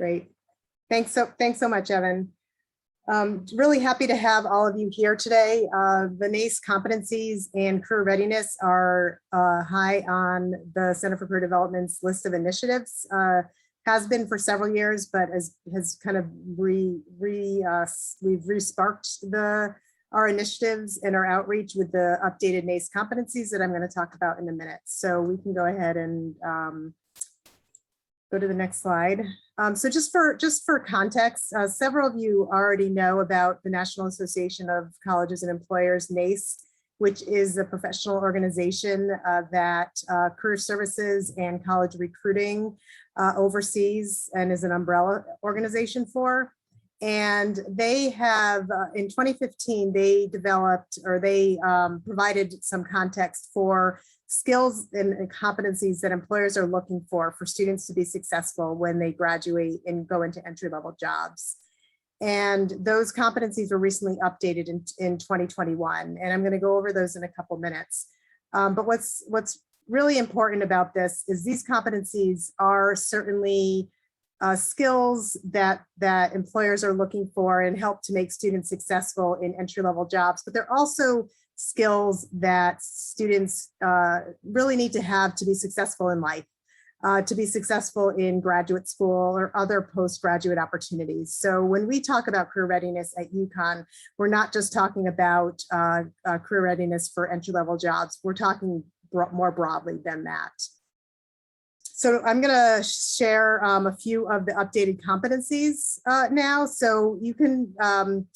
Great. Thanks so much, Evan. Really happy to have all of you here today. The NACE competencies and career readiness are high on the Center for Career Development's list of initiatives. Has been for several years, but has kind of we've re-sparked our initiatives and our outreach with the updated NACE competencies that I'm going to talk about in a minute. So we can go ahead and go to the next slide. So just for context, several of you already know about the National Association of Colleges and Employers, NACE, which is a professional organization that career services and college recruiting oversees and is an umbrella organization for. And they have, in 2015, they developed or they provided some context for skills and competencies that employers are looking for students to be successful when they graduate and go into entry-level jobs. And those competencies were recently updated in 2021. And I'm going to go over those in a couple minutes. But what's really important about this is these competencies are certainly skills that employers are looking for and help to make students successful in entry-level jobs, but they're also skills that students really need to have to be successful in life, to be successful in graduate school or other postgraduate opportunities. So when we talk about career readiness at UConn, we're not just talking about career readiness for entry-level jobs, we're talking more broadly than that. So I'm going to share a few of the updated competencies now. So you can, I'm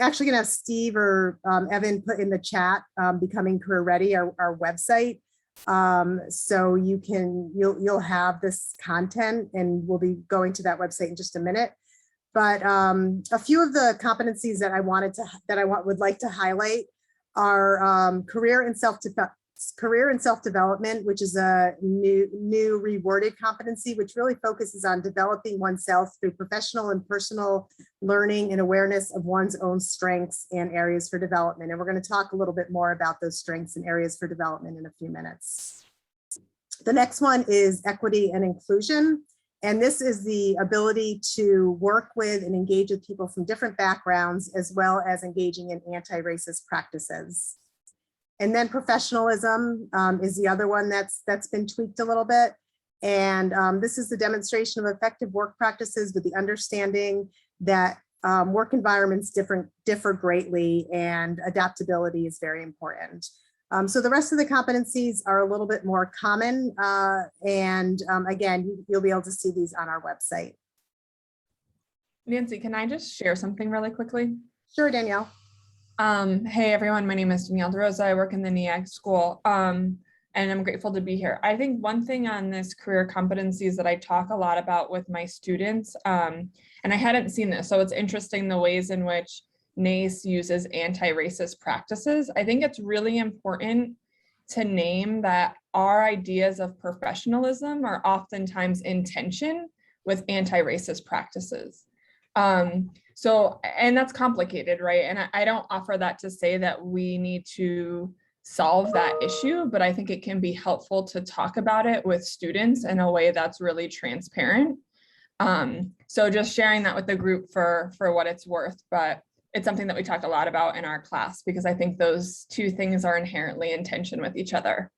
actually going to have Steve or Evan put in the chat Becoming Career Ready, our website. So you'll have this content, and we'll be going to that website in just a minute. But a few of the competencies that I would like to highlight are career and self-development, which is a new reworded competency, which really focuses on developing oneself through professional and personal learning and awareness of one's own strengths and areas for development. And we're going to talk a little bit more about those strengths and areas for development in a few minutes. The next one is equity and inclusion. And this is the ability to work with and engage with people from different backgrounds, as well as engaging in anti-racist practices. And then professionalism is the other one that's been tweaked a little bit. And this is the demonstration of effective work practices with the understanding that work environments differ greatly, and adaptability is very important. So the rest of the competencies are a little bit more common. Again, you'll be able to see these on our website. Nancy, can I just share something really quickly? Sure, Danielle. Hey everyone, my name is Danielle DeRosa. I work in the NEAC school, and I'm grateful to be here. I think one thing on this career competencies that I talk a lot about with my students, and I hadn't seen this, so it's interesting the ways in which NACE uses anti-racist practices. I think it's really important to name that our ideas of professionalism are oftentimes in tension with anti-racist practices. And that's complicated, right? And I don't offer that to say that we need to solve that issue, but I think it can be helpful to talk about it with students in a way that's really transparent. So just sharing that with the group for what it's worth, but it's something that we talked a lot about in our class, because I think those two things are inherently in tension with each other.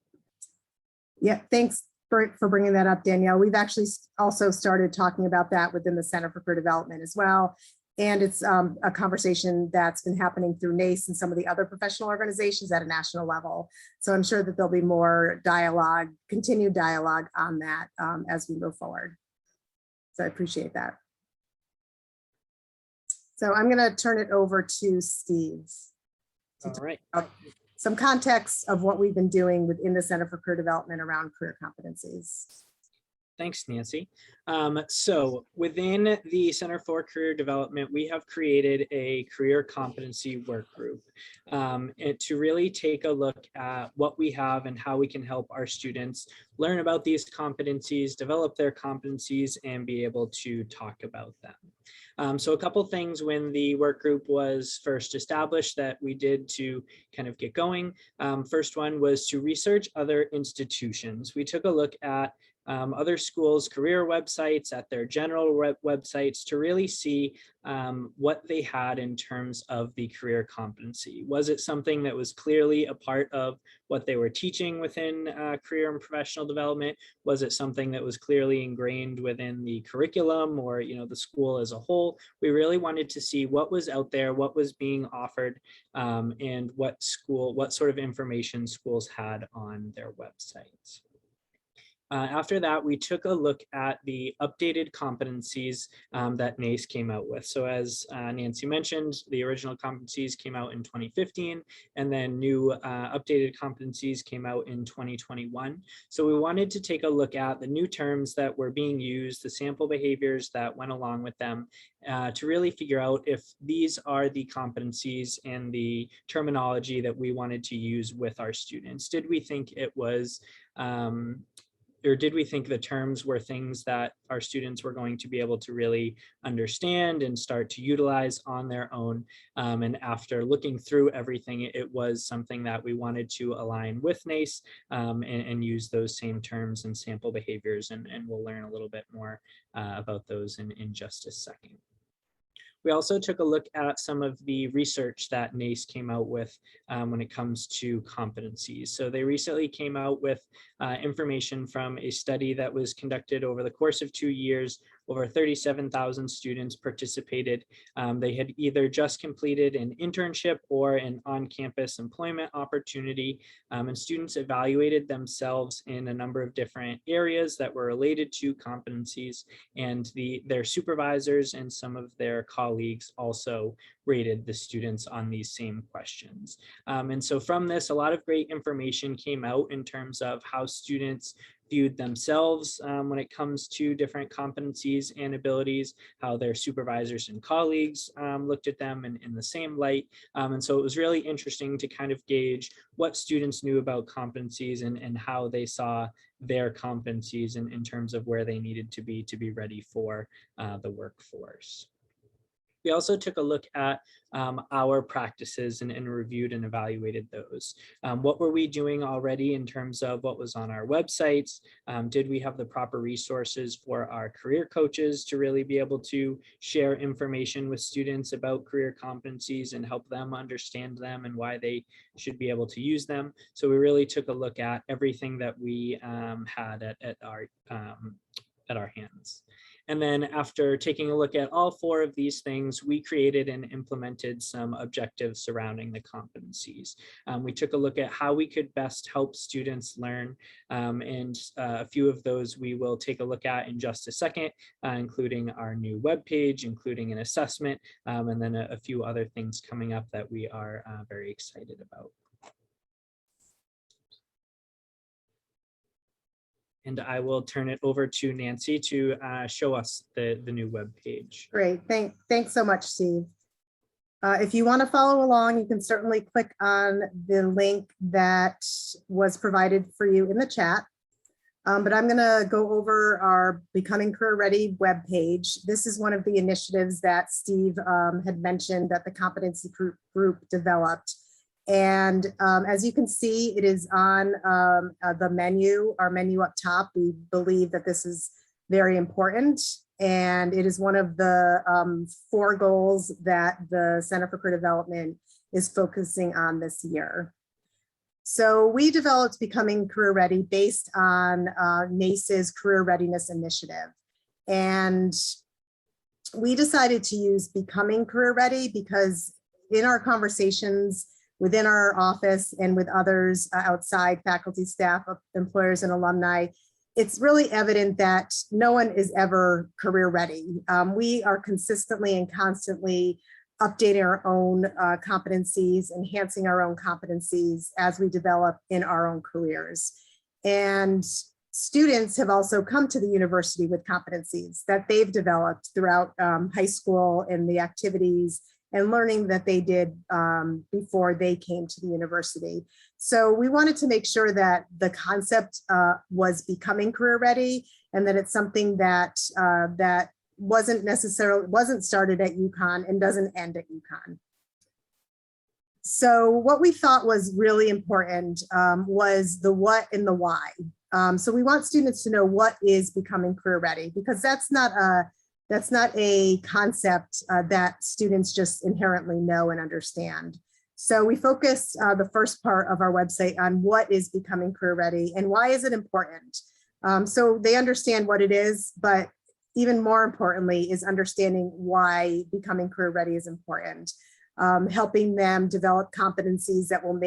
Yeah, thanks for bringing that up, Danielle. We've actually also started talking about that within the Center for Career Development as well. And it's a conversation that's been happening through NACE and some of the other professional organizations at a national level. So I'm sure that there'll be more dialogue, continued dialogue on that as we move forward. So I appreciate that. So I'm going to turn it over to Steve. All right. Some context of what we've been doing within the Center for Career Development around career competencies. Thanks, Nancy. So within the Center for Career Development, we have created a career competency work group and to really take a look at what we have and how we can help our students learn about these competencies, develop their competencies, and be able to talk about them. So a couple things when the work group was first established that we did to kind of get going. First one was to research other institutions. We took a look at other schools' career websites, at their general websites, to really see what they had in terms of the career competency. Was it something that was clearly a part of what they were teaching within career and professional development? Was it something that was clearly ingrained within the curriculum or the school as a whole? We really wanted to see what was out there, what was being offered, and what sort of information schools had on their websites. After that, we took a look at the updated competencies that NACE came out with. So as Nancy mentioned, the original competencies came out in 2015, and then new updated competencies came out in 2021. So we wanted to take a look at the new terms that were being used, the sample behaviors that went along with them, to really figure out if these are the competencies and the terminology that we wanted to use with our students. Did we think it was or did we think the terms were things that our students were going to be able to really understand and start to utilize on their own? And after looking through everything, it was something that we wanted to align with NACE and use those same terms and sample behaviors. And we'll learn a little bit more about those in just a second. We also took a look at some of the research that NACE came out with when it comes to competencies. So they recently came out with information from a study that was conducted over the course of 2 years. Over 37,000 students participated. They had either just completed an internship or an on-campus employment opportunity, and students evaluated themselves in a number of different areas that were related to competencies, and their supervisors and some of their colleagues also rated the students on these same questions. And so from this, a lot of great information came out in terms of how students viewed themselves when it comes to different competencies and abilities, how their supervisors and colleagues looked at them in the same light. And so it was really interesting to kind of gauge what students knew about competencies and how they saw their competencies in terms of where they needed to be ready for the workforce. We also took a look at our practices and reviewed and evaluated those. What were we doing already in terms of what was on our websites? Did we have the proper resources for our career coaches to really be able to share information with students about career competencies and help them understand them and why they should be able to use them? So we really took a look at everything that we had at our hands. And then after taking a look at all 4 of these things, we created and implemented some objectives surrounding the competencies. We took a look at how we could best help students learn, and a few of those we will take a look at in just a second, including our new webpage, including an assessment, and then a few other things coming up that we are very excited about. And I will turn it over to Nancy to show us the new web page. Great, thanks so much, Steve. If you want to follow along, you can certainly click on the link that was provided for you in the chat. But I'm going to go over our Becoming Career Ready webpage. This is one of the initiatives that Steve had mentioned that the competency group developed. And as you can see, it is on the menu, our menu up top. We believe that this is very important. And it is one of the 4 goals that the Center for Career Development is focusing on this year. So we developed Becoming Career Ready based on NACE's Career Readiness Initiative. And we decided to use Becoming Career Ready because in our conversations within our office and with others outside, faculty, staff, employers, and alumni, it's really evident that no one is ever career ready. We are consistently and constantly updating our own competencies, enhancing our own competencies as we develop in our own careers. And students have also come to the university with competencies that they've developed throughout high school and the activities and learning that they did before they came to the university. So we wanted to make sure that the concept was becoming career ready and that it's something that that wasn't started at UConn and doesn't end at UConn. So what we thought was really important was the what and the why. So we want students to know what is becoming career ready, because that's not a concept that students just inherently know and understand. So we focus the first part of our website on what is becoming career ready and why is it important. So they understand what it is, but even more importantly is understanding why becoming career ready is important. Helping them develop competencies that will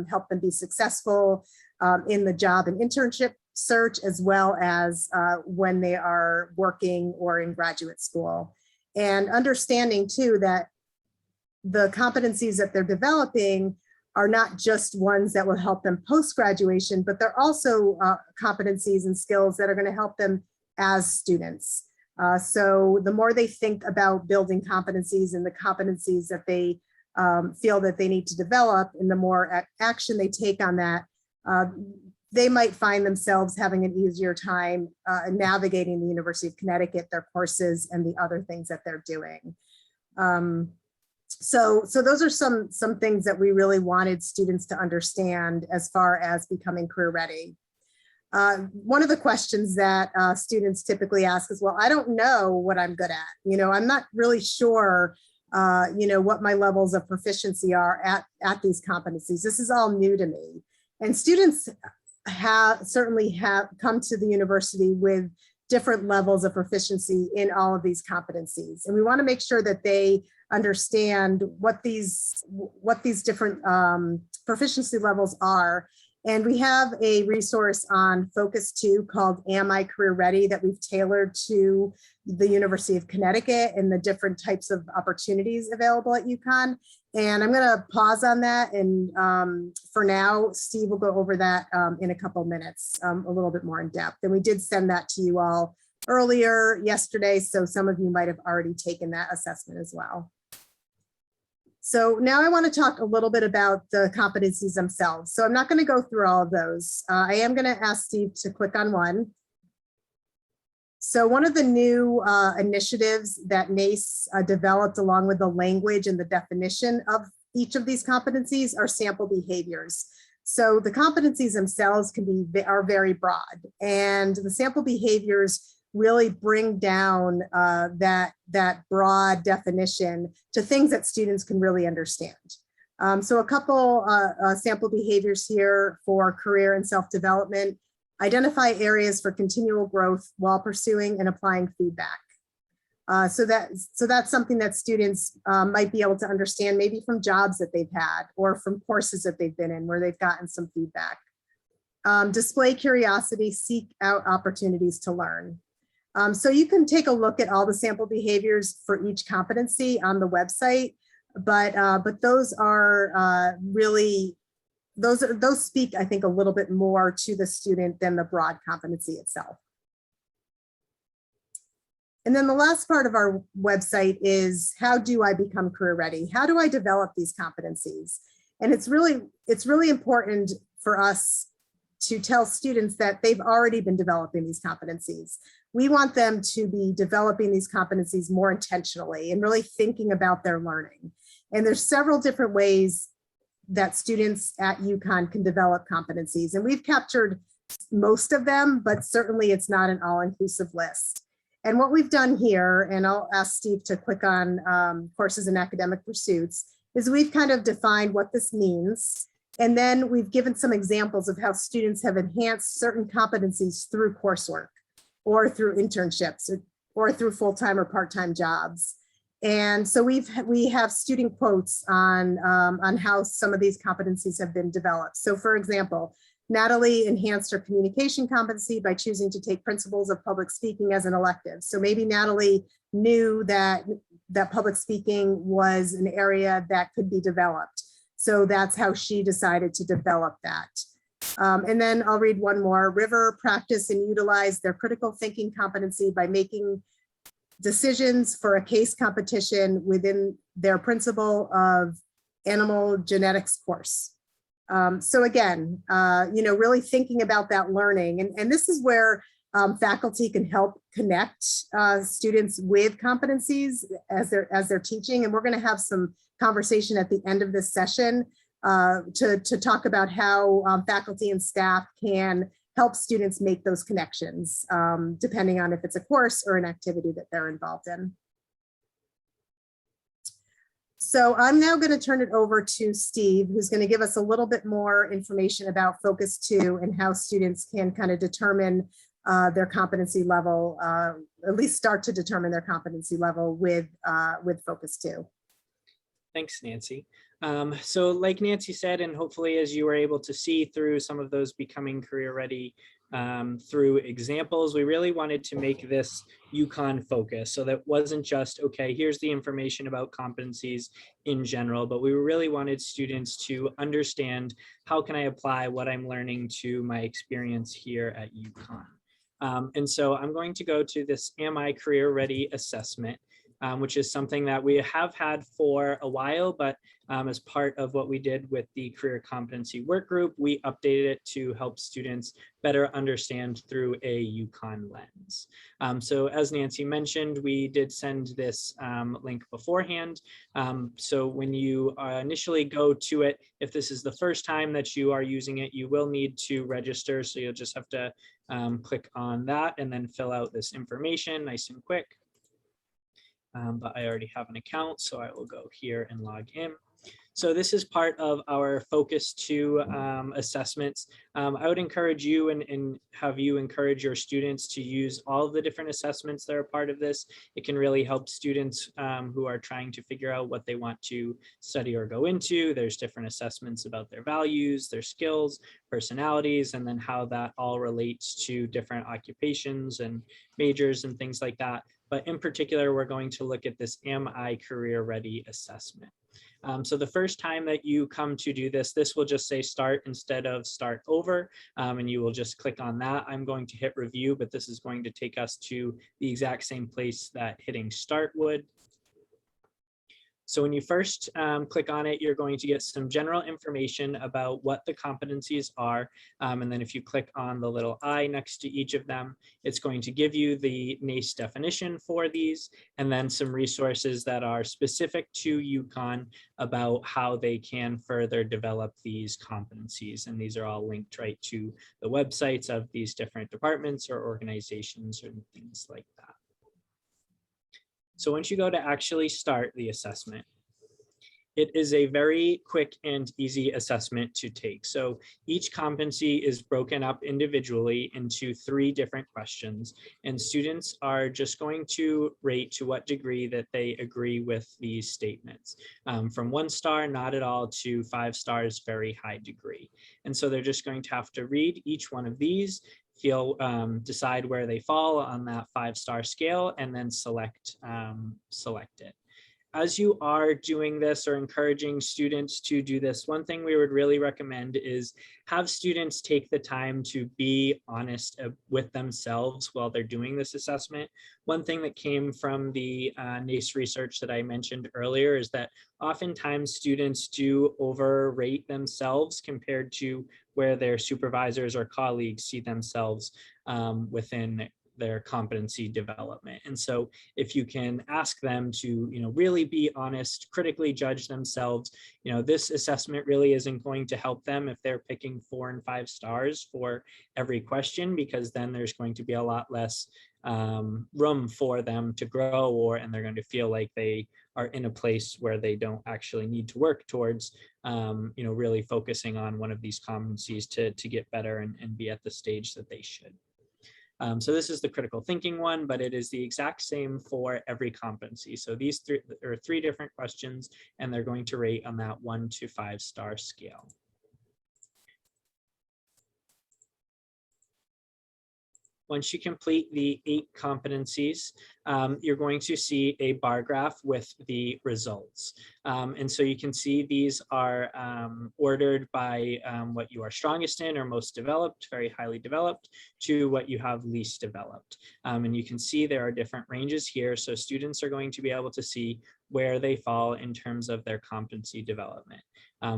help them be successful in the job and internship search, as well as when they are working or in graduate school. And understanding too that the competencies that they're developing are not just ones that will help them post-graduation, but they're also competencies and skills that are going to help them as students. So the more they think about building competencies and the competencies that they feel that they need to develop, and the more action they take on that, they might find themselves having an easier time navigating the University of Connecticut, their courses, and the other things that they're doing. So those are some things that we really wanted students to understand as far as becoming career ready. One of the questions that students typically ask is, well, I don't know what I'm good at. I'm not really sure, what my levels of proficiency are at these competencies. This is all new to me. And students certainly have come to the university with different levels of proficiency in all of these competencies. And we want to make sure that they understand what these different proficiency levels are. And we have a resource on Focus 2 called Am I Career Ready that we've tailored to the University of Connecticut and the different types of opportunities available at UConn. And I'm going to pause on that. And for now, Steve will go over that in a couple minutes, a little bit more in depth. And we did send that to you all earlier yesterday, so some of you might have already taken that assessment as well. So now I want to talk a little bit about the competencies themselves. So I'm not going to go through all of those. I am going to ask Steve to click on one. So one of the new initiatives that NACE developed along with the language and the definition of each of these competencies are sample behaviors. So the competencies themselves are very broad, and the sample behaviors really bring down that broad definition to things that students can really understand. So a couple sample behaviors here for career and self-development: identify areas for continual growth while pursuing and applying feedback. So that's something that students might be able to understand, maybe from jobs that they've had or from courses that they've been in where they've gotten some feedback. Display curiosity, seek out opportunities to learn. So you can take a look at all the sample behaviors for each competency on the website, but those are really, those speak, I think, a little bit more to the student than the broad competency itself. And then the last part of our website is, how do I become career ready? How do I develop these competencies? And it's really important for us to tell students that they've already been developing these competencies. We want them to be developing these competencies more intentionally and really thinking about their learning. And there's several different ways that students at UConn can develop competencies. And we've captured most of them, but certainly it's not an all-inclusive list. And what we've done here, and I'll ask Steve to click on courses and academic pursuits, is we've kind of defined what this means. And then we've given some examples of how students have enhanced certain competencies through coursework or through internships or through full-time or part-time jobs. And so we have student quotes on how some of these competencies have been developed. So for example, Natalie enhanced her communication competency by choosing to take principles of public speaking as an elective. So maybe Natalie knew that public speaking was an area that could be developed. So that's how she decided to develop that. And then I'll read one more. River practiced and utilized their critical thinking competency by making decisions for a case competition within their principle of animal genetics course. So again, really thinking about that learning. And this is where faculty can help connect students with competencies as they're teaching. And we're going to have some conversation at the end of this session to talk about how faculty and staff can help students make those connections, depending on if it's a course or an activity that they're involved in. So I'm now going to turn it over to Steve, who's going to give us a little bit more information about Focus 2 and how students can kind of determine their competency level, at least start to determine their competency level with Focus 2. Thanks, Nancy. So like Nancy said, and hopefully as you were able to see through some of those Becoming Career Ready through examples, we really wanted to make this UConn focus. So that wasn't just, okay, here's the information about competencies in general, but we really wanted students to understand, how can I apply what I'm learning to my experience here at UConn? And so I'm going to go to this Am I Career Ready assessment, which is something that we have had for a while, but as part of what we did with the Career Competency Work Group, we updated it to help students better understand through a UConn lens. So as Nancy mentioned, we did send this link beforehand. So when you initially go to it, if this is the first time that you are using it, you will need to register. So you'll just have to click on that and then fill out this information nice and quick. But I already have an account, so I will go here and log in. So this is part of our Focus 2 assessments. I would encourage you and have you encourage your students to use all of the different assessments that are part of this. It can really help students who are trying to figure out what they want to study or go into. There's different assessments about their values, their skills, personalities, and then how that all relates to different occupations and majors and things like that. But in particular, we're going to look at this Am I Career Ready assessment. So the first time that you come to do this, this will just say start instead of start over, and you will just click on that. I'm going to hit review, but this is going to take us to the exact same place that hitting start would. So when you first click on it, you're going to get some general information about what the competencies are. And then if you click on the little I next to each of them, it's going to give you the NACE definition for these, and then some resources that are specific to UConn about how they can further develop these competencies. And these are all linked right to the websites of these different departments or organizations and things like that. So once you go to actually start the assessment, it is a very quick and easy assessment to take. So each competency is broken up individually into 3 different questions, and students are just going to rate to what degree that they agree with these statements. From 1 star, not at all, to 5 stars, very high degree. And so they're just going to have to read each one of these, decide where they fall on that 5-star scale, and then select it. As you are doing this or encouraging students to do this, one thing we would really recommend is have students take the time to be honest with themselves while they're doing this assessment. One thing that came from the NACE research that I mentioned earlier is that oftentimes students do overrate themselves compared to where their supervisors or colleagues see themselves within their competency development. And so if you can ask them to, really be honest, critically judge themselves, this assessment really isn't going to help them if they're picking 4 and 5 stars for every question, because then there's going to be a lot less room for them to grow, and they're going to feel like they are in a place where they don't actually need to work towards, really focusing on one of these competencies to get better and be at the stage that they should. So this is the critical thinking one, but it is the exact same for every competency. So these there are 3 different questions, and they're going to rate on that 1 to 5-star scale. Once you complete the 8 competencies, you're going to see a bar graph with the results. And so you can see these are ordered by what you are strongest in or most developed, very highly developed, to what you have least developed. And you can see there are different ranges here. So students are going to be able to see where they fall in terms of their competency development.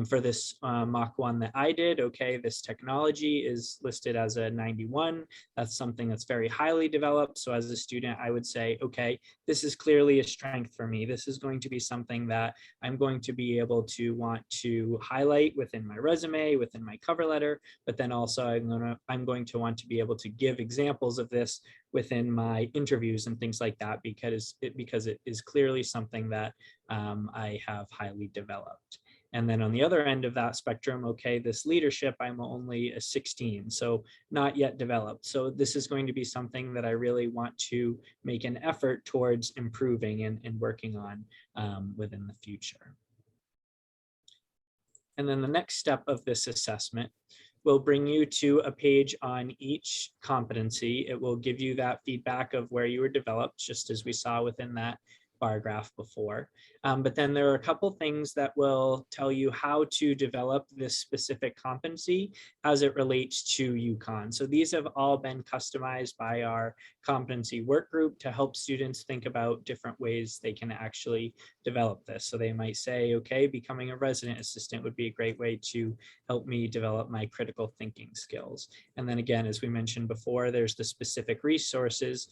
For this mock one that I did, okay, this technology is listed as a 91. That's something that's very highly developed. So as a student, I would say, okay, this is clearly a strength for me. This is going to be something that I'm going to be able to want to highlight within my resume, within my cover letter, but then also I'm going to want to be able to give examples of this within my interviews and things like that, because it is clearly something that I have highly developed. And then on the other end of that spectrum, okay, this leadership, I'm only a 16, so not yet developed. So this is going to be something that I really want to make an effort towards improving and working on within the future. And then the next step of this assessment will bring you to a page on each competency. It will give you that feedback of where you were developed, just as we saw within that bar graph before. But then there are a couple things that will tell you how to develop this specific competency as it relates to UConn. So these have all been customized by our competency work group to help students think about different ways they can actually develop this. So they might say, okay, becoming a resident assistant would be a great way to help me develop my critical thinking skills. And then again, as we mentioned before, there's the specific resources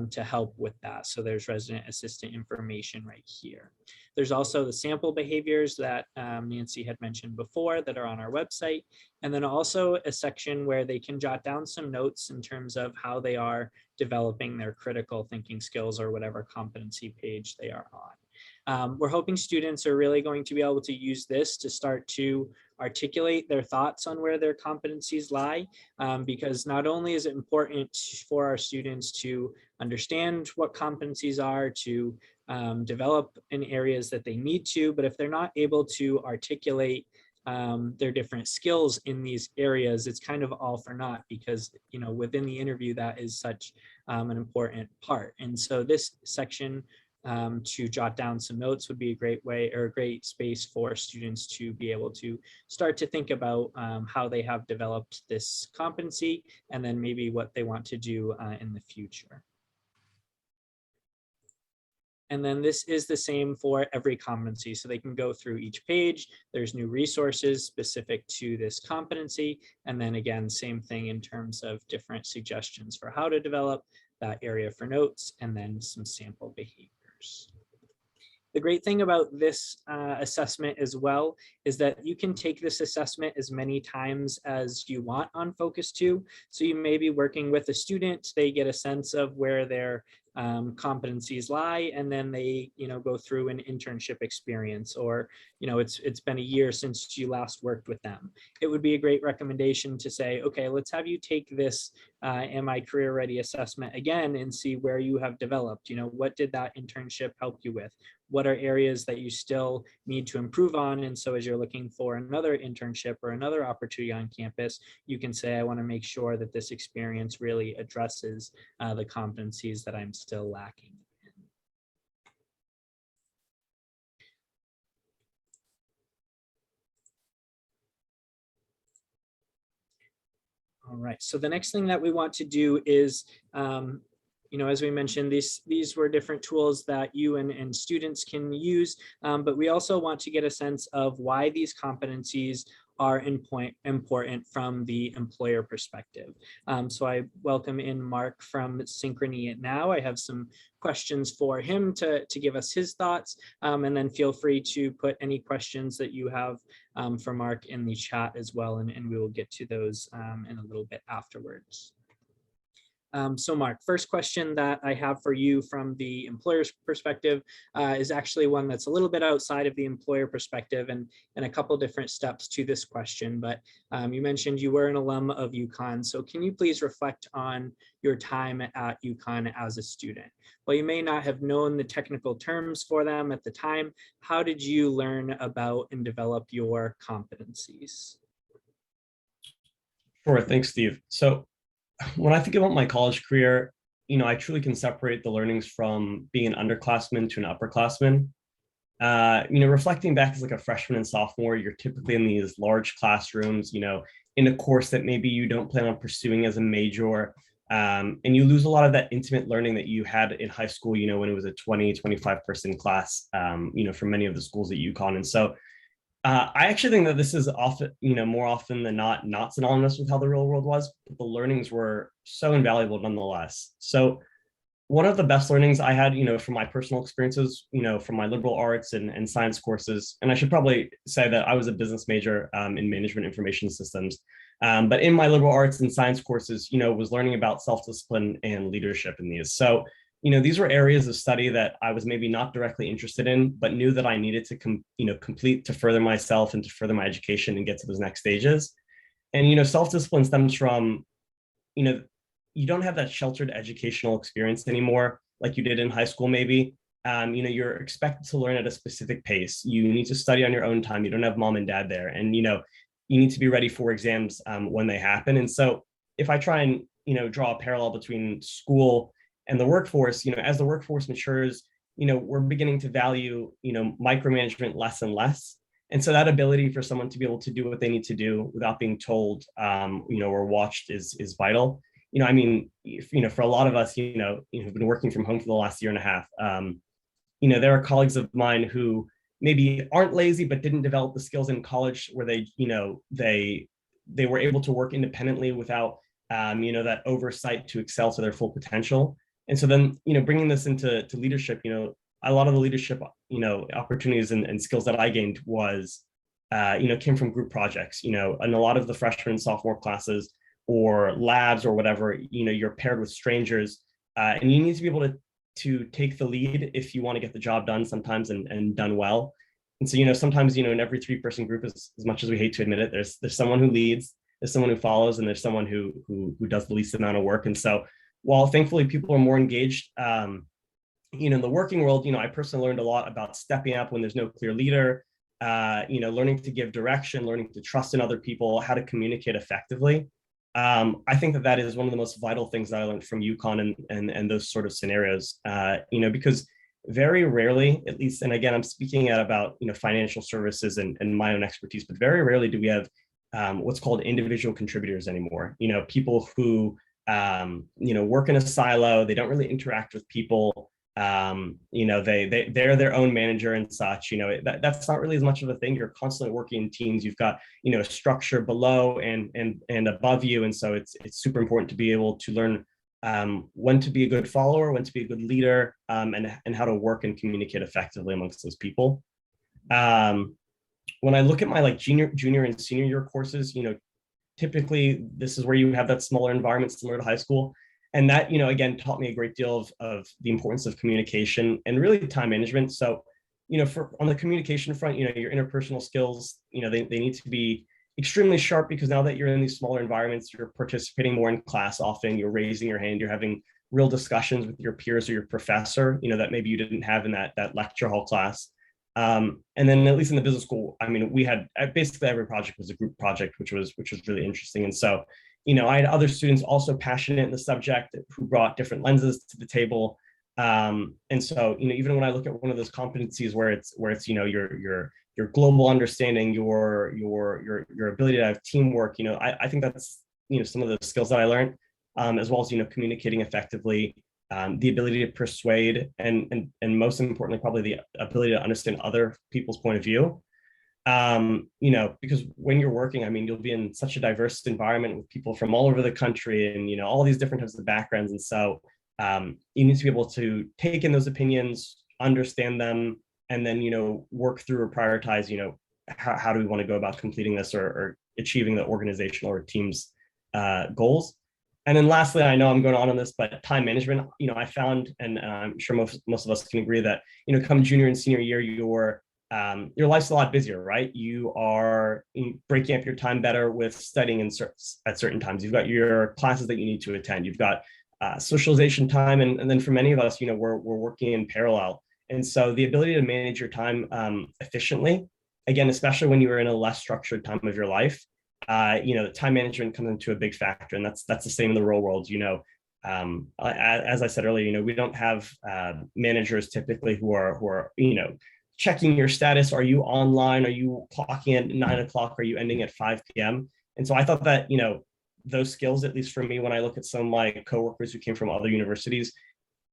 to help with that. So there's resident assistant information right here. There's also the sample behaviors that Nancy had mentioned before that are on our website. And then also a section where they can jot down some notes in terms of how they are developing their critical thinking skills or whatever competency page they are on. We're hoping students are really going to be able to use this to start to articulate their thoughts on where their competencies lie, because not only is it important for our students to understand what competencies are, to develop in areas that they need to, but if they're not able to articulate their different skills in these areas, it's kind of all for naught, because within the interview that is such an important part. And so this section to jot down some notes would be a great way, or a great space for students to be able to start to think about how they have developed this competency, and then maybe what they want to do in the future. And then this is the same for every competency. So they can go through each page. There's new resources specific to this competency. And then again, same thing in terms of different suggestions for how to develop that area for notes, and then some sample behaviors. The great thing about this assessment as well is that you can take this assessment as many times as you want on Focus 2. So you may be working with a student, they get a sense of where their competencies lie, and then they go through an internship experience, or it's been a year since you last worked with them. It would be a great recommendation to say, okay, let's have you take this Am I Career Ready assessment again and see where you have developed. What did that internship help you with? What are areas that you still need to improve on? And so as you're looking for another internship or another opportunity on campus, you can say, I want to make sure that this experience really addresses the competencies that I'm still lacking. All right, so the next thing that we want to do is, as we mentioned, these were different tools that you and students can use, but we also want to get a sense of why these competencies are important from the employer perspective. So I welcome in Mark from Synchrony Now. I have some questions for him to give us his thoughts, and then feel free to put any questions that you have for Mark in the chat as well, and we will get to those in a little bit afterwards. So Mark, first question that I have for you from the employer's perspective is actually one that's a little bit outside of the employer perspective, and a couple different steps to this question. But you mentioned you were an alum of UConn. So can you please reflect on your time at UConn as a student? Well, you may not have known the technical terms for them at the time. How did you learn about and develop your competencies? Sure, thanks, Steve. So when I think about my college career, I truly can separate the learnings from being an underclassman to an upperclassman. Reflecting back as like a freshman and sophomore, you're typically in these large classrooms, in a course that maybe you don't plan on pursuing as a major, And you lose a lot of that intimate learning that you had in high school, when it was a 20, 25 person class, for many of the schools at UConn. And so I actually think that this is often, more often than not synonymous with how the real world was, but the learnings were so invaluable nonetheless. So one of the best learnings I had, from my personal experiences, from my liberal arts and science courses, and I should probably say that I was a business major in management information systems. But in my liberal arts and science courses, was learning about self-discipline and leadership in these. So, these were areas of study that I was maybe not directly interested in, but knew that I needed to, complete to further myself and to further my education and get to those next stages. And, self-discipline stems from, you don't have that sheltered educational experience anymore, like you did in high school, maybe. You're expected to learn at a specific pace. You need to study on your own time. You don't have mom and dad there. And, you need to be ready for exams when they happen. And so if I try and, draw a parallel between school and the workforce, as the workforce matures, we're beginning to value, micromanagement less and less. And so that ability for someone to be able to do what they need to do without being told, or watched is vital. If, for a lot of us, who've been working from home for the last year and a half, there are colleagues of mine who maybe aren't lazy, but didn't develop the skills in college where they were able to work independently without, that oversight to excel to their full potential. And so then, bringing this into leadership, a lot of the leadership, opportunities and skills that I gained was, came from group projects, and a lot of the freshman and sophomore classes or labs or whatever, you're paired with strangers, and you need to be able to take the lead if you want to get the job done sometimes and done well. And so, sometimes, in every 3-person group, as much as we hate to admit it, there's someone who leads, there's someone who follows, and there's someone who does the least amount of work. And so while thankfully people are more engaged, in the working world, I personally learned a lot about stepping up when there's no clear leader, learning to give direction, learning to trust in other people, how to communicate effectively. I think that is one of the most vital things that I learned from UConn and those sort of scenarios, because very rarely, at least, and again, I'm speaking about, financial services and my own expertise, but very rarely do we have what's called individual contributors anymore. People who, work in a silo, they don't really interact with people. They're their own manager and such. That's not really as much of a thing. You're constantly working in teams. You've got, a structure below and above you. And so it's super important to be able to learn when to be a good follower, when to be a good leader, and how to work and communicate effectively amongst those people. When I look at my junior and senior year courses, typically this is where you have that smaller environment similar to high school. And that, again, taught me a great deal of the importance of communication and really time management. So, on the communication front, your interpersonal skills, they need to be extremely sharp, because now that you're in these smaller environments, you're participating more in class often, you're raising your hand, you're having real discussions with your peers or your professor, that maybe you didn't have in that lecture hall class. And then at least in the business school, we had basically every project was a group project, which was really interesting. And so, I had other students also passionate in the subject who brought different lenses to the table. And so, even when I look at one of those competencies where it's your global understanding, your ability to have teamwork, I think that's, some of the skills that I learned, as well as, communicating effectively, the ability to persuade, and most importantly, probably the ability to understand other people's point of view. Because when you're working, you'll be in such a diverse environment with people from all over the country and, all these different types of backgrounds. And so you need to be able to take in those opinions, understand them, and then, work through or prioritize, how do we want to go about completing this or achieving the organizational or team's goals. And then lastly, I know I'm going on this, but time management, I found, and I'm sure most of us can agree that, come junior and senior year, your life's a lot busier, right? You are breaking up your time better with studying at certain times. You've got your classes that you need to attend. You've got socialization time. And then for many of us, we're working in parallel. And so the ability to manage your time efficiently, again, especially when you are in a less structured time of your life, time management comes into a big factor. And that's the same in the real world. As I said earlier, we don't have managers typically who are checking your status. Are you online? Are you clocking at 9 o'clock? Are you ending at 5 p.m.? And so I thought that, those skills, at least for me, when I look at some of my coworkers who came from other universities,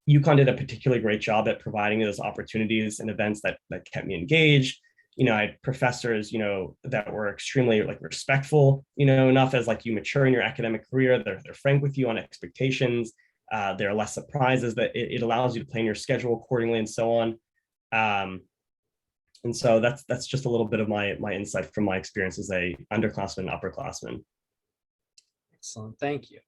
UConn did a particularly great job at providing me those opportunities and events that kept me engaged. I had professors, that were extremely like respectful, enough as like you mature in your academic career, they're frank with you on expectations. There are less surprises that it allows you to plan your schedule accordingly and so on. And so that's just a little bit of my insight from my experience as a underclassman and upperclassman. Excellent, thank you.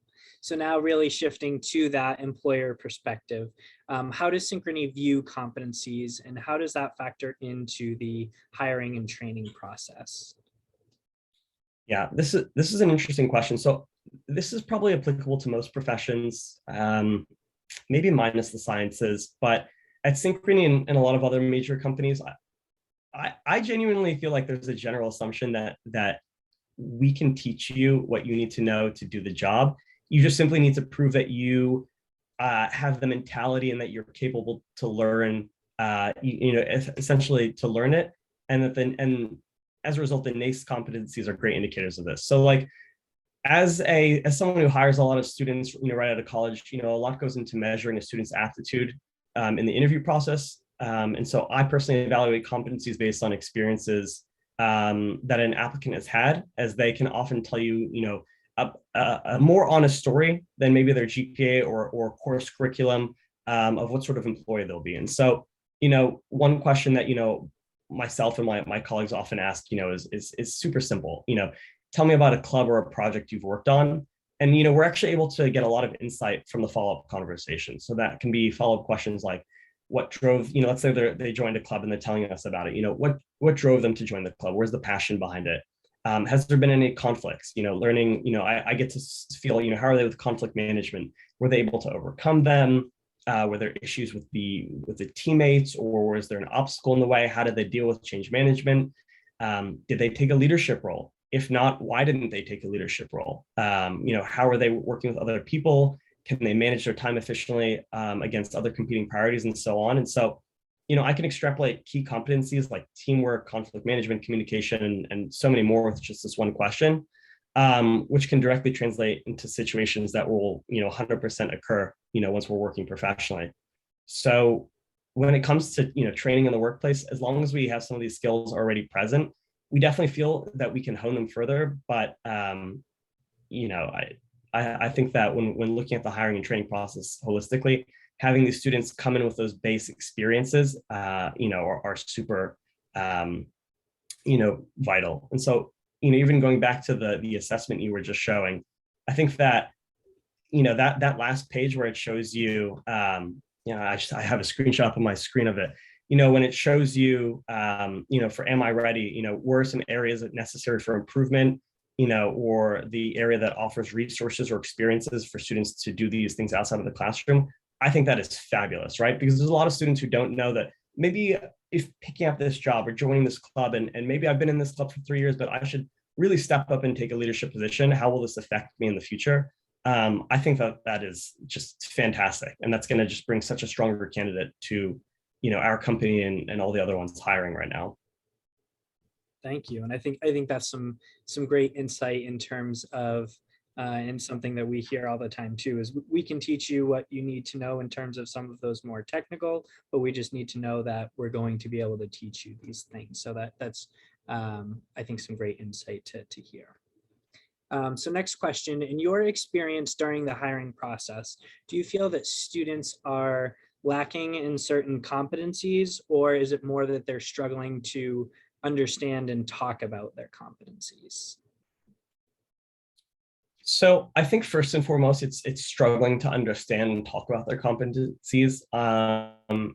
So now really shifting to that employer perspective, how does Synchrony view competencies and how does that factor into the hiring and training process? Yeah, this is an interesting question. So this is probably applicable to most professions, maybe minus the sciences, but at Synchrony and a lot of other major companies, I genuinely feel like there's a general assumption that we can teach you what you need to know to do the job. You just simply need to prove that you have the mentality and that you're capable to learn, essentially to learn it. And as a result, the NACE competencies are great indicators of this. So like, as someone who hires a lot of students, right out of college, a lot goes into measuring a student's aptitude in the interview process. And so I personally evaluate competencies based on experiences that an applicant has had, as they can often tell you, a more honest story than maybe their GPA or course curriculum of what sort of employee they'll be. And so, one question that, myself and my colleagues often ask, is super simple. Tell me about a club or a project you've worked on. And, we're actually able to get a lot of insight from the follow-up conversation. So that can be follow-up questions like, what drove, let's say they joined a club and they're telling us about it, what drove them to join the club? Where's the passion behind it? Has there been any conflicts? Learning, I get to feel, how are they with conflict management? Were they able to overcome them? Were there issues with the teammates, or was there an obstacle in the way? How did they deal with change management? Did they take a leadership role? If not, why didn't they take a leadership role? How are they working with other people? Can they manage their time efficiently against other competing priorities and so on? And so, I can extrapolate key competencies like teamwork, conflict management, communication, and so many more with just this one question, which can directly translate into situations that will, 100% occur, once we're working professionally. So when it comes to, training in the workplace, as long as we have some of these skills already present, we definitely feel that we can hone them further. But, I think that when looking at the hiring and training process holistically, having these students come in with those base experiences, are super, vital. And so, even going back to the assessment you were just showing, I think that, that last page where it shows you, I have a screenshot on my screen of it, when it shows you, for am I ready, where are some areas that necessary for improvement, or the area that offers resources or experiences for students to do these things outside of the classroom. I think that is fabulous, right? Because there's a lot of students who don't know that maybe if picking up this job or joining this club, and maybe I've been in this club for 3 years, but I should really step up and take a leadership position. How will this affect me in the future? I think that is just fantastic. And that's going to just bring such a stronger candidate to, our company and all the other ones hiring right now. Thank you. And I think that's some great insight in terms of and something that we hear all the time too, is we can teach you what you need to know in terms of some of those more technical, but we just need to know that we're going to be able to teach you these things. So that's I think some great insight to hear. So next question, in your experience during the hiring process, do you feel that students are lacking in certain competencies, or is it more that they're struggling to understand and talk about their competencies? So I think first and foremost, it's struggling to understand and talk about their competencies. When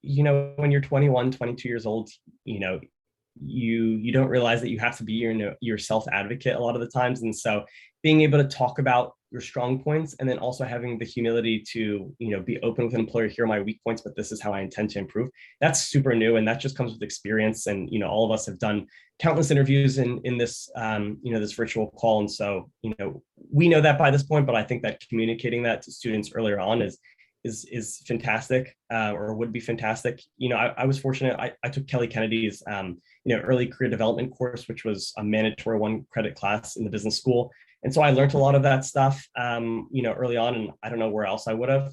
you're 21, 22 years old, you don't realize that you have to be your self advocate a lot of the times. And so being able to talk about your strong points, and then also having the humility to, be open with an employer, here are my weak points, but this is how I intend to improve. That's super new. And that just comes with experience. And, all of us have done countless interviews in this, this virtual call. And so, we know that by this point, but I think that communicating that to students earlier on is fantastic, or would be fantastic. I was fortunate. I took Kelly Kennedy's, early career development course, which was a mandatory 1 credit class in the business school. And so I learned a lot of that stuff, early on, and I don't know where else I would have.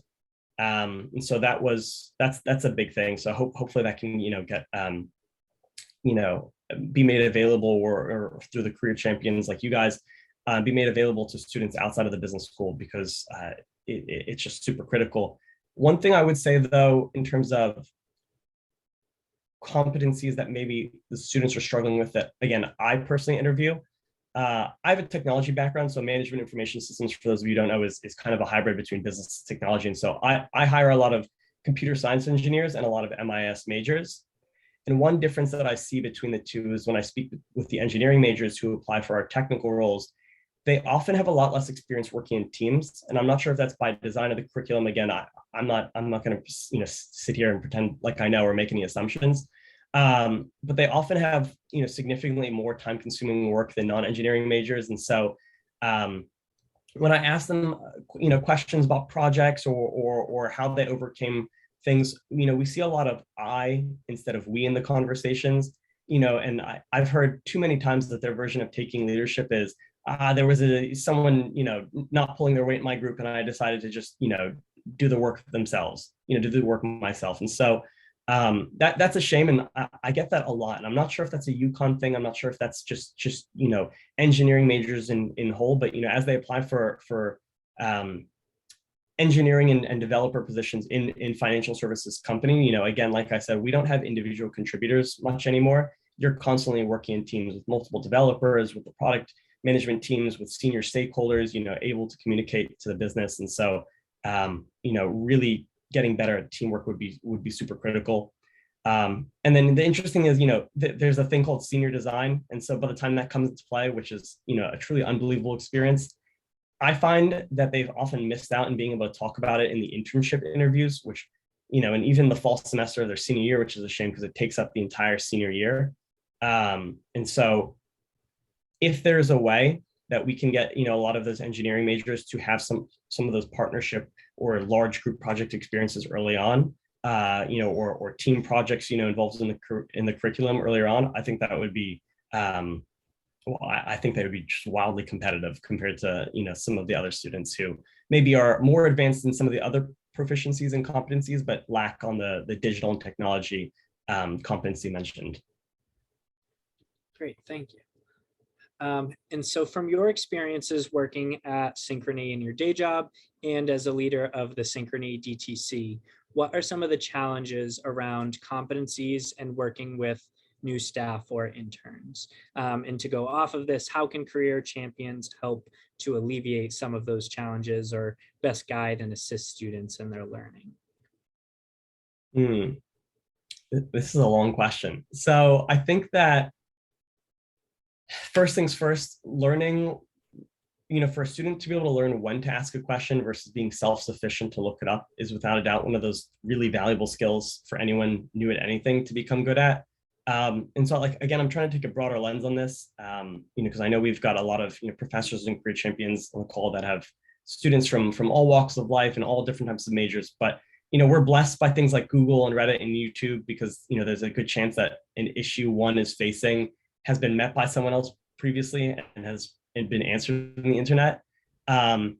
And so that's a big thing. So hopefully that can, get, be made available or through the career champions like you guys, be made available to students outside of the business school, because it's just super critical. One thing I would say, though, in terms of competencies that maybe the students are struggling with, that, again, I personally interview. I have a technology background, so management information systems, for those of you who don't know, is kind of a hybrid between business and technology. And so I hire a lot of computer science engineers and a lot of MIS majors. And one difference that I see between the two is when I speak with the engineering majors who apply for our technical roles, they often have a lot less experience working in teams. And I'm not sure if that's by design of the curriculum. Again, I'm not going to sit here and pretend like I know or make any assumptions. But they often have significantly more time-consuming work than non-engineering majors. And so when I ask them questions about projects or how they overcame things, we see a lot of I instead of we in the conversations. And I've heard too many times that their version of taking leadership is, there was someone not pulling their weight in my group, and I decided to just do the work themselves, do the work myself. And so that's a shame, and I get that a lot. And I'm not sure if that's a UConn thing. I'm not sure if that's just engineering majors in whole. But as they apply for engineering and developer positions in financial services company, again, like I said, we don't have individual contributors much anymore. You're constantly working in teams with multiple developers, with the product management teams, with senior stakeholders, able to communicate to the business. And so, really getting better at teamwork would be super critical. And then the interesting is, there's a thing called senior design. And so by the time that comes into play, which is, a truly unbelievable experience, I find that they've often missed out in being able to talk about it in the internship interviews, which, and even the fall semester of their senior year, which is a shame because it takes up the entire senior year. And so if there's a way that we can get, a lot of those engineering majors to have some of those partnership or large group project experiences early on, or team projects, involved in the curriculum earlier on, I think that would be, I think they would be just wildly competitive compared to, some of the other students who maybe are more advanced in some of the other proficiencies and competencies, but lack on the digital and technology competency mentioned. Great, thank you. And so from your experiences working at Synchrony in your day job and as a leader of the Synchrony DTC, what are some of the challenges around competencies and working with new staff or interns? And to go off of this, how can career champions help to alleviate some of those challenges or best guide and assist students in their learning? This is a long question. So I think that first things first, learning, for a student to be able to learn when to ask a question versus being self-sufficient to look it up is without a doubt one of those really valuable skills for anyone new at anything to become good at. And so, again, I'm trying to take a broader lens on this, because I know we've got a lot of professors and career champions on the call that have students from all walks of life and all different types of majors. But we're blessed by things like Google and Reddit and YouTube because there's a good chance that an issue one is facing has been met by someone else previously and has been answered on the internet. So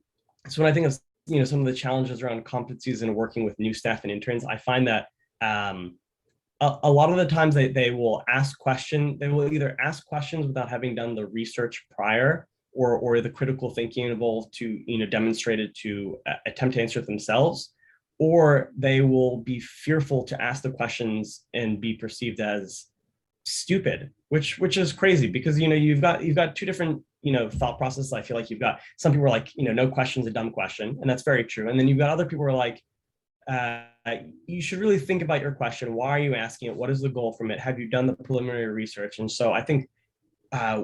when I think of some of the challenges around competencies and working with new staff and interns, I find that a lot of the times they will ask questions. They will either ask questions without having done the research prior or the critical thinking involved to demonstrate it to attempt to answer it themselves, or they will be fearful to ask the questions and be perceived as stupid, which is crazy because you've got two different thought processes. I feel like you've got some people are like no question's a dumb question, and that's very true, and then you've got other people who are like you should really think about your question. Why are you asking it? What is the goal from it? Have you done the preliminary research? And so I think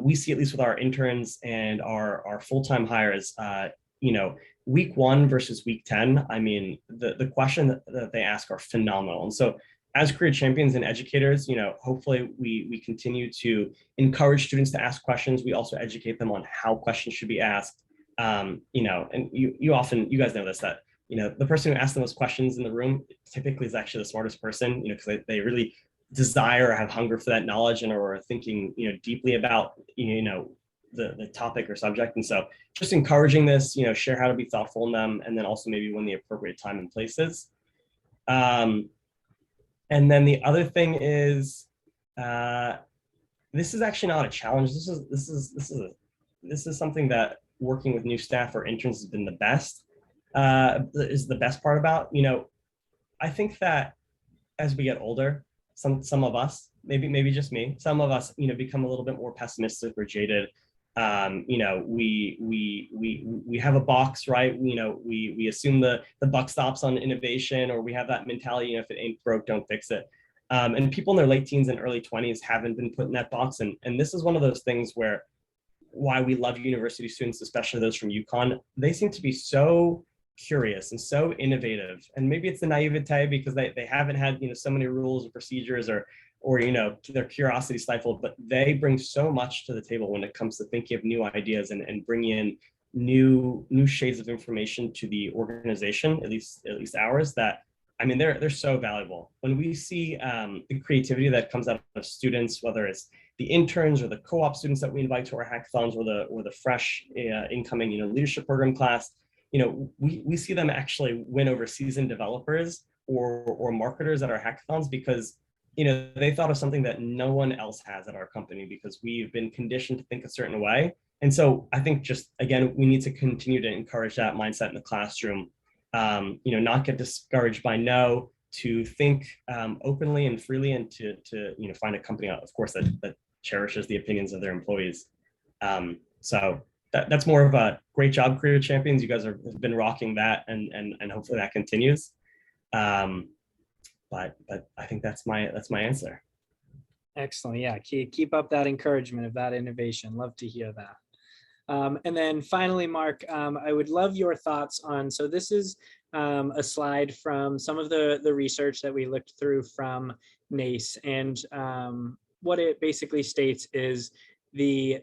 we see, at least with our interns and our full-time hires, week 1 versus week 10, I mean, the question that they ask are phenomenal. And so as career champions and educators, hopefully we continue to encourage students to ask questions. We also educate them on how questions should be asked. And you guys know this, that the person who asks the most questions in the room typically is actually the smartest person, because they really desire or have hunger for that knowledge and are thinking, deeply about, the topic or subject. And so just encouraging this, share how to be thoughtful in them, and then also maybe when the appropriate time and place is. And then the other thing is, this is actually not a challenge. This is something that working with new staff or interns has been the best, is the best part about. I think that as we get older, some of us, maybe just me, some of us, become a little bit more pessimistic or jaded. We have a box, right? We assume the buck stops on innovation, or we have that mentality, if it ain't broke, don't fix it. And people in their late teens and early 20s haven't been put in that box. And this is one of those things where why we love university students, especially those from UConn, they seem to be so curious and so innovative. And maybe it's the naivete because they haven't had, so many rules and procedures or their curiosity stifled, but they bring so much to the table when it comes to thinking of new ideas and bringing in new shades of information to the organization, at least ours, that, they're so valuable. When we see the creativity that comes out of students, whether it's the interns or the co-op students that we invite to our hackathons, or the fresh incoming, leadership program class, we see them actually win over seasoned developers or marketers at our hackathons because they thought of something that no one else has at our company because we've been conditioned to think a certain way. And so I think just, again, we need to continue to encourage that mindset in the classroom, not get discouraged by no, to think openly and freely, and to find a company, of course, that cherishes the opinions of their employees. So that's more of a great job, Career Champions. You guys have been rocking that, and hopefully that continues. But I think that's my answer. Excellent. Yeah, keep up that encouragement of that innovation. Love to hear that. And then finally, Mark, I would love your thoughts on, so this is a slide from some of the research that we looked through from NACE. And what it basically states is the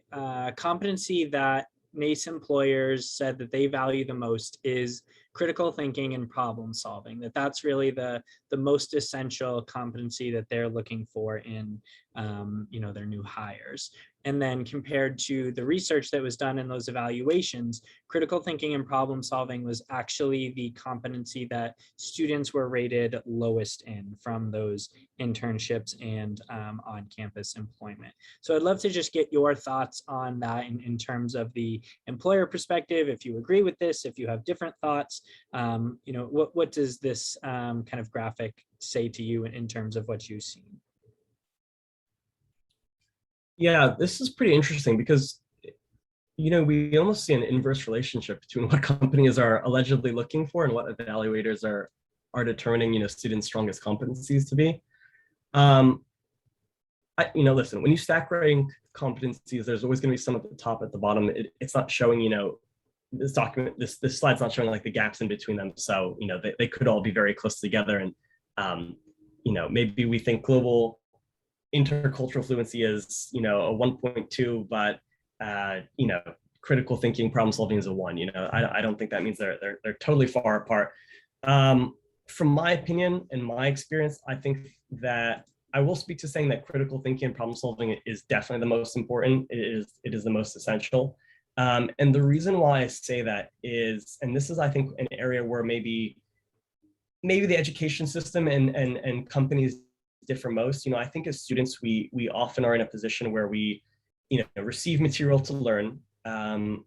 competency that NACE employers said that they value the most is critical thinking and problem solving, that's really the most essential competency that they're looking for in their new hires. And then compared to the research that was done in those evaluations, critical thinking and problem solving was actually the competency that students were rated lowest in from those internships and on-campus employment. So I'd love to just get your thoughts on that in terms of the employer perspective, if you agree with this, if you have different thoughts, what does this kind of graphic say to you in terms of what you've seen? Yeah, this is pretty interesting because, we almost see an inverse relationship between what companies are allegedly looking for and what evaluators are determining, students' strongest competencies to be. Listen, when you stack rank competencies, there's always going to be some at the top, at the bottom. It's not showing, this document, this slide's not showing like the gaps in between them. So, they could all be very close together. And, maybe we think global intercultural fluency is, a 1.2, but, critical thinking, problem solving is a 1. I don't think that means they're totally far apart. From my opinion and my experience, I think that I will speak to saying that critical thinking and problem solving is definitely the most important. It is the most essential. And the reason why I say that is, and this is, I think, an area where maybe the education system and companies differ most. I think as students, we often are in a position where we, receive material to learn,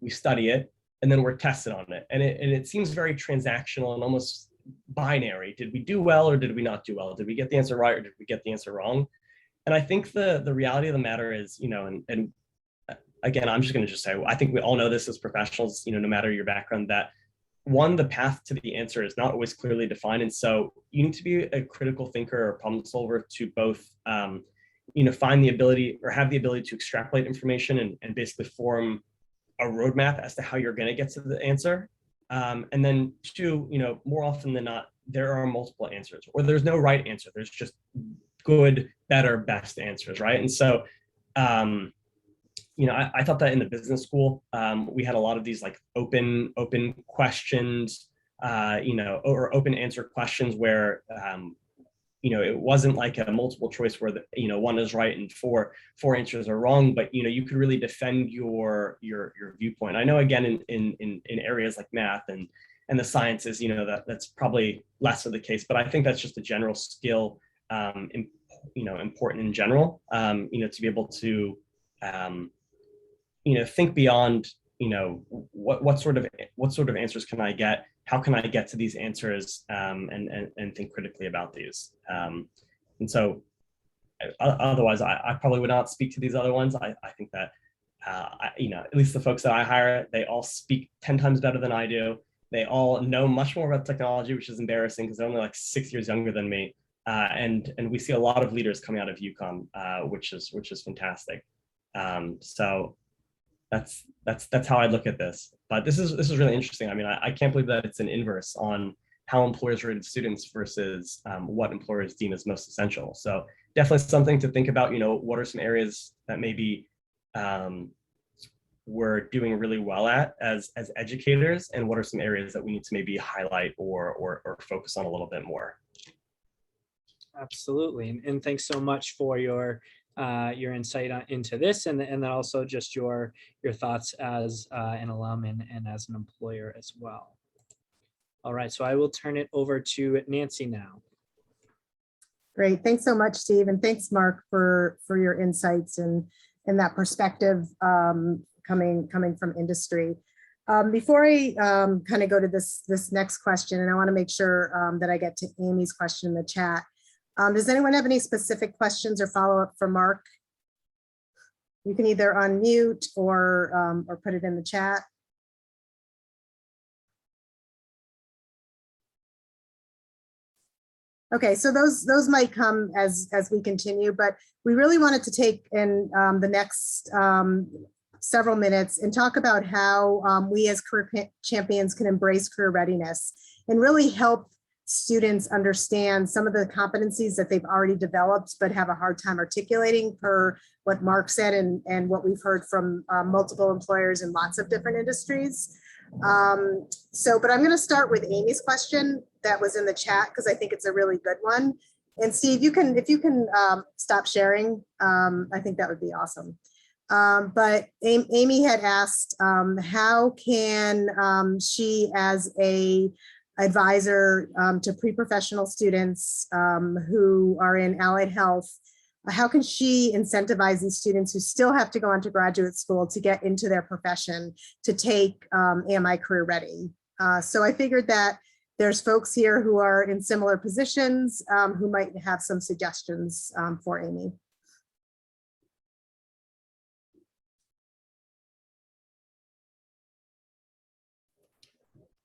we study it, and then we're tested on it. And it seems very transactional and almost binary. Did we do well or did we not do well? Did we get the answer right or did we get the answer wrong? And I think the reality of the matter is, and again, I'm just going to say, I think we all know this as professionals, no matter your background, that one, the path to the answer is not always clearly defined. And so you need to be a critical thinker or problem solver to both, find the ability or have the ability to extrapolate information and basically form a roadmap as to how you're going to get to the answer. And then two, more often than not, there are multiple answers, or there's no right answer. There's just good, better, best answers, right? And so, I thought that in the business school, we had a lot of these like open questions, or open answer questions where it wasn't like a multiple choice where one is right and four answers are wrong, but you could really defend your viewpoint. I know, again, in areas like math and the sciences, that's probably less of the case, but I think that's just a general skill, important in general, to be able to think beyond, what sort of answers can I get? How can I get to these answers, and think critically about these? And so otherwise, I probably would not speak to these other ones. I think that, at least the folks that I hire, they all speak 10 times better than I do. They all know much more about technology, which is embarrassing because they're only like 6 years younger than me. And we see a lot of leaders coming out of UConn, which is fantastic. So that's how I look at this. But this is really interesting. I mean, I can't believe that it's an inverse on how employers rated students versus what employers deem as most essential. So definitely something to think about. What are some areas that maybe we're doing really well at as educators, and what are some areas that we need to maybe highlight or focus on a little bit more? Absolutely, and thanks so much for your insight into this, and then also just your thoughts as an alum and as an employer as well. All right, so I will turn it over to Nancy now. Great, thanks so much, Steve, and thanks, Mark, for your insights and that perspective coming from industry. Before I kind of go to this next question, and I want to make sure that I get to Amy's question in the chat. Does anyone have any specific questions or follow-up for Mark? You can either unmute or put it in the chat. Okay, so those might come as we continue, but we really wanted to take in the next several minutes and talk about how we as career champions can embrace career readiness and really help students understand some of the competencies that they've already developed but have a hard time articulating, per what Mark said and what we've heard from multiple employers in lots of different industries. But I'm going to start with Amy's question that was in the chat because I think it's a really good one. And Steve, if you can stop sharing, I think that would be awesome. But Amy had asked, how can she, as a advisor to pre-professional students who are in allied health, how can she incentivize these students who still have to go on to graduate school to get into their profession to take AMI Career Ready? So I figured that there's folks here who are in similar positions who might have some suggestions for Amy.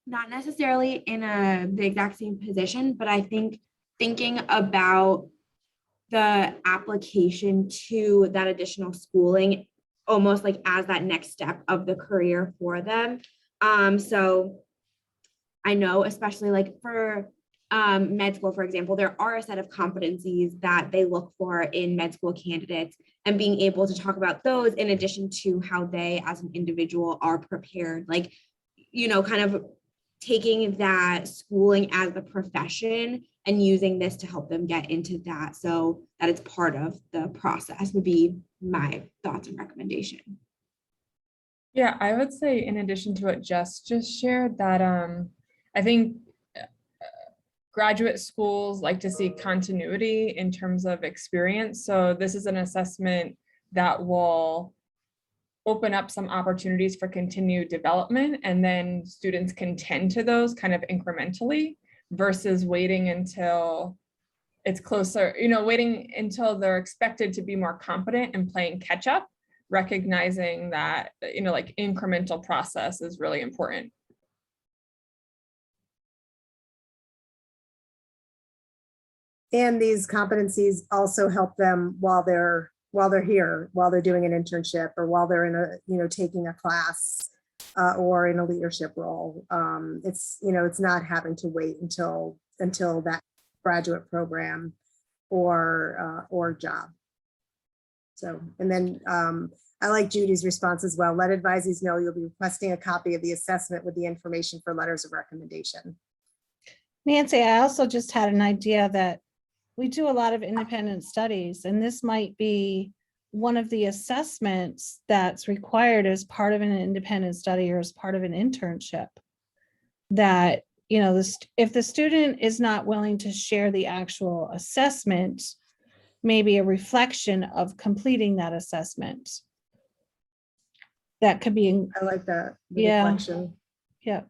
Not necessarily in the exact same position, but I think thinking about the application to that additional schooling almost like as that next step of the career for them. So I know, especially like for med school, for example, there are a set of competencies that they look for in med school candidates, and being able to talk about those in addition to how they as an individual are prepared, like, kind of taking that schooling as the profession and using this to help them get into that so that it's part of the process would be my thoughts and recommendation. Yeah, I would say in addition to what Jess just shared, that I think graduate schools like to see continuity in terms of experience. So this is an assessment that will open up some opportunities for continued development, and then students can tend to those kind of incrementally versus waiting until it's closer, waiting until they're expected to be more competent and playing catch up, recognizing that, like incremental process is really important. And these competencies also help them while they're here, while they're doing an internship or while they're in a, taking a class or in a leadership role. It's not having to wait until that graduate program or job. So, and then I like Judy's response as well. Let advisees know you'll be requesting a copy of the assessment with the information for letters of recommendation. Nancy, I also just had an idea that we do a lot of independent studies, and this might be one of the assessments that's required as part of an independent study or as part of an internship. That, you know, if the student is not willing to share the actual assessment, maybe a reflection of completing that assessment. That could be, I like that. The Yeah. reflection. yeah.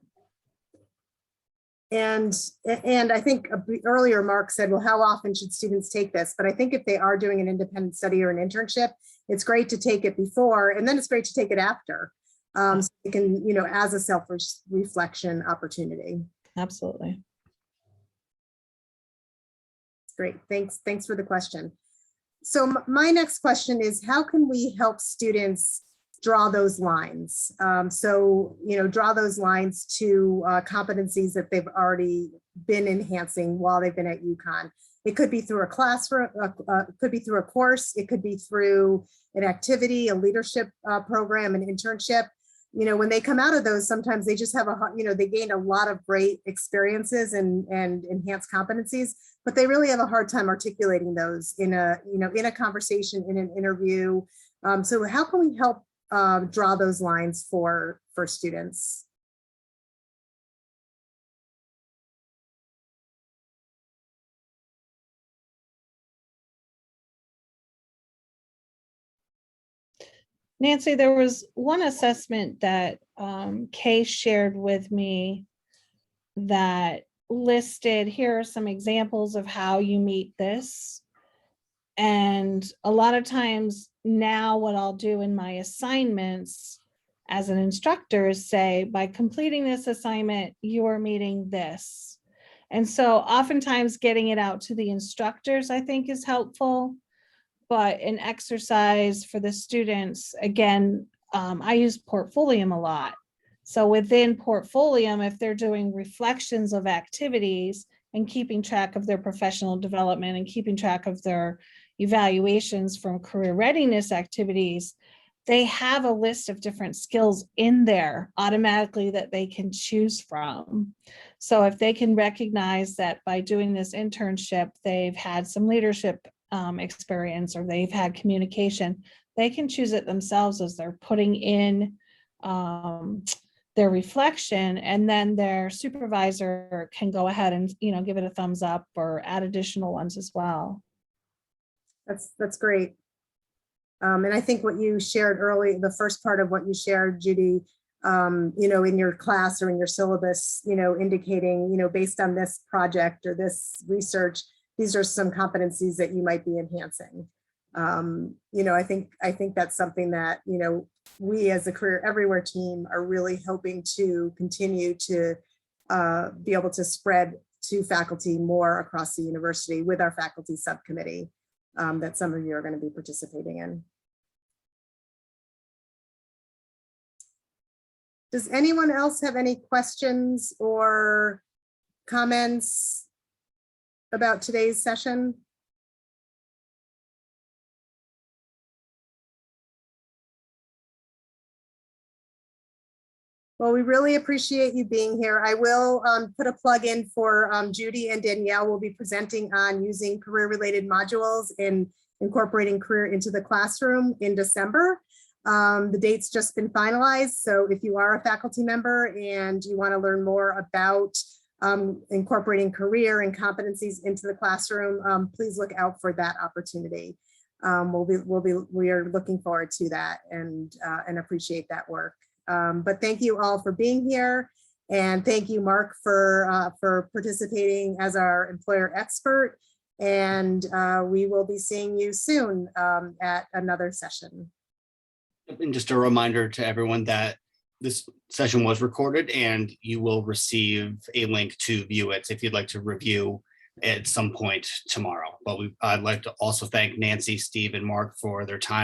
And I think earlier Mark said, well, how often should students take this? But I think if they are doing an independent study or an internship, it's great to take it before, and then it's great to take it after. So you can, you know, as a self-reflection opportunity. Absolutely. Great, thanks for the question. So my next question is, how can we help students draw those lines? So, you know, draw those lines to competencies that they've already been enhancing while they've been at UConn. It could be through a classroom, could be through a course, it could be through an activity, a leadership program, an internship. You know, when they come out of those, sometimes they just have you know, they gain a lot of great experiences and enhanced competencies, but they really have a hard time articulating those in a, you know, in a conversation, in an interview. So how can we help draw those lines for students? Nancy, there was one assessment that Kay shared with me that listed, here are some examples of how you meet this. And a lot of times now what I'll do in my assignments as an instructor is say, by completing this assignment, you are meeting this. And so oftentimes getting it out to the instructors, I think, is helpful. But an exercise for the students, again, I use Portfolium a lot. So within Portfolium, if they're doing reflections of activities and keeping track of their professional development and keeping track of their evaluations from career readiness activities, they have a list of different skills in there automatically that they can choose from. So if they can recognize that by doing this internship, they've had some leadership experience, or they've had communication, they can choose it themselves as they're putting in their reflection, and then their supervisor can go ahead and, you know, give it a thumbs up or add additional ones as well. That's great. And I think what you shared early, the first part of what you shared, Judy, you know, in your class or in your syllabus, you know, indicating, you know, based on this project or this research, these are some competencies that you might be enhancing. You know, I think that's something that, you know, we as a Career Everywhere team are really hoping to continue to be able to spread to faculty more across the university with our faculty subcommittee that some of you are going to be participating in. Does anyone else have any questions or comments about today's session? Well, we really appreciate you being here. I will put a plug in for Judy and Danielle will be presenting on using career-related modules and incorporating career into the classroom in December. The date's just been finalized, so if you are a faculty member and you want to learn more about incorporating career and competencies into the classroom, please look out for that opportunity. We are looking forward to that and appreciate that work. But thank you all for being here, and thank you, Mark, for participating as our employer expert. And we will be seeing you soon at another session. And just a reminder to everyone that this session was recorded and you will receive a link to view it if you'd like to review at some point tomorrow. But I'd like to also thank Nancy, Steve, and Mark for their time.